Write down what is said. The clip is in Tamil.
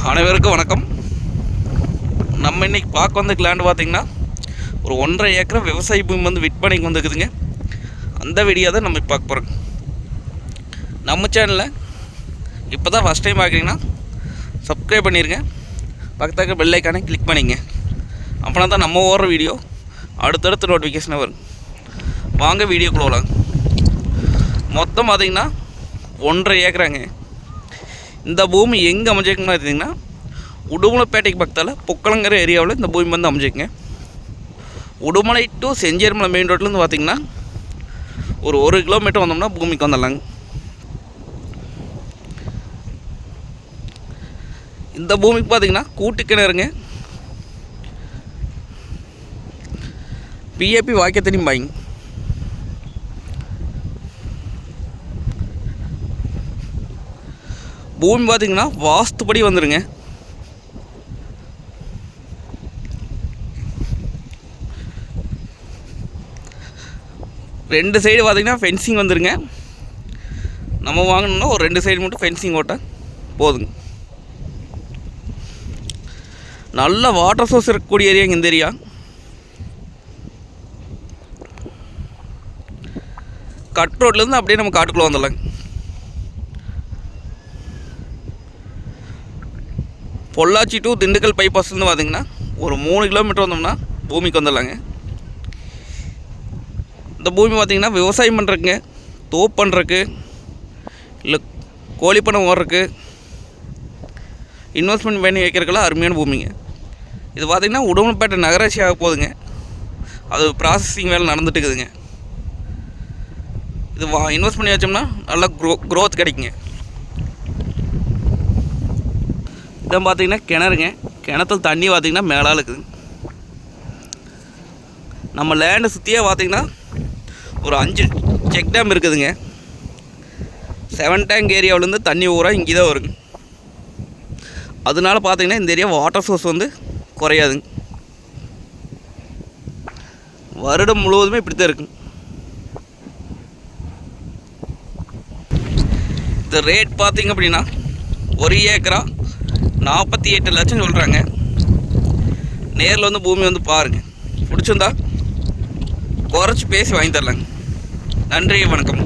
அனைவருக்கும் வணக்கம். நம்ம இன்றைக்கி பார்க்க வந்த லேண்டு பார்த்திங்கன்னா ஒரு 1.5 ஏக்கர் விவசாய பூமி வந்து விற்பனைக்கு வந்துருக்குதுங்க. அந்த வீடியோ தான் நம்ம பார்க்க போகிறோம். நம்ம சேனலில் இப்போ தான் ஃபஸ்ட் டைம் பார்க்குறீங்கன்னா சப்ஸ்கிரைப் பண்ணிடுங்க, பக்கத்துக்கு பெல் ஐக்கானே கிளிக் பண்ணிங்க. அப்படின்னா தான் நம்ம ஓடுற வீடியோ அடுத்தடுத்து நோட்டிஃபிகேஷனாக வரும். வாங்க வீடியோக்குள்ள போகலாம். மொத்தம் பார்த்திங்கன்னா 1.5 ஏக்கராங்க. இந்த பூமி எங்கே அமைஞ்சிருக்குன்னு பார்த்தீங்கன்னா உடுமலைப்பேட்டைக்கு பக்கத்தில் பொக்கலங்கிற ஏரியாவில் இந்த பூமி வந்து அமைஞ்சிருக்குங்க. உடுமலை டு செஞ்சேரிமலை மெயின் ரோட்லேருந்து பார்த்திங்கன்னா ஒரு 1 கிலோமீட்டர் வந்தோம்னா பூமிக்கு வந்துடலாங்க. இந்த பூமிக்கு பார்த்திங்கன்னா கூட்டு கிணறுங்க, பிஏபி வாக்கிய தண்ணி பாய்ங்க. பூமி பார்த்திங்கன்னா வாஸ்துப்படி வந்துடுங்க. ரெண்டு சைடு பார்த்திங்கன்னா ஃபென்சிங் வந்துடுங்க. நம்ம வாங்கணுன்னா ஒரு 2 சைடு மட்டும் ஃபென்சிங் ஓட்ட போதுங்க. நல்ல வாட்டர் சோர்ஸ் இருக்கக்கூடிய ஏரியாங்க இந்த ஏரியா. கட் ரோட்லேருந்து அப்படியே நம்ம காட்டுக்குள்ளே வந்துடலாங்க. பொள்ளாச்சி டு திண்டுக்கல் பைபாஸ்லேருந்து பார்த்திங்கன்னா ஒரு 3 கிலோமீட்டர் வந்தோம்னா பூமிக்கு வந்துடலாங்க. இந்த பூமி பார்த்திங்கன்னா விவசாயம் பண்ணுறதுங்க, தோப்பு பண்ணுறதுக்கு, இல்லை கோழி பண்ணை ஓடுறதுக்கு, இன்வெஸ்ட்மெண்ட் பண்ணி வைக்கிறதுக்கெல்லாம் அருமையான பூமிங்க. இது பார்த்திங்கன்னா உடுமலைப்பேட்டை நகராட்சி ஆக போகுதுங்க. அது ப்ராசஸிங் வேலை நடந்துட்டு இருக்குதுங்க. இது இன்வெஸ்ட் பண்ணி வச்சோம்னா நல்லா க்ரோத் கிடைக்குங்க. இதான் பார்த்திங்கன்னா கிணறுங்க. கிணத்துல தண்ணி பார்த்திங்கன்னா மேலால் இருக்குது. நம்ம லேண்டை சுற்றியே பார்த்திங்கன்னா ஒரு 5 செக் டேம் இருக்குதுங்க. 7 டேங்க் ஏரியாவிலேருந்து தண்ணி ஊரா இங்கே தான் வருங்க. அதனால பார்த்திங்கன்னா இந்த ஏரியா வாட்டர் சோர்ஸ் வந்து குறையாதுங்க. வருடம் முழுவதுமே இப்படி தான் இருக்குங்க. இந்த ரேட் பார்த்திங்க அப்படின்னா 1 ஏக்கரா 48 லட்சம் சொல்கிறாங்க. நேரில் வந்து பூமி வந்து பாருங்கள், பிடிச்சிருந்தா குறைச்சி பேசி வாங்கி தரலாங்க. நன்றி, வணக்கம்.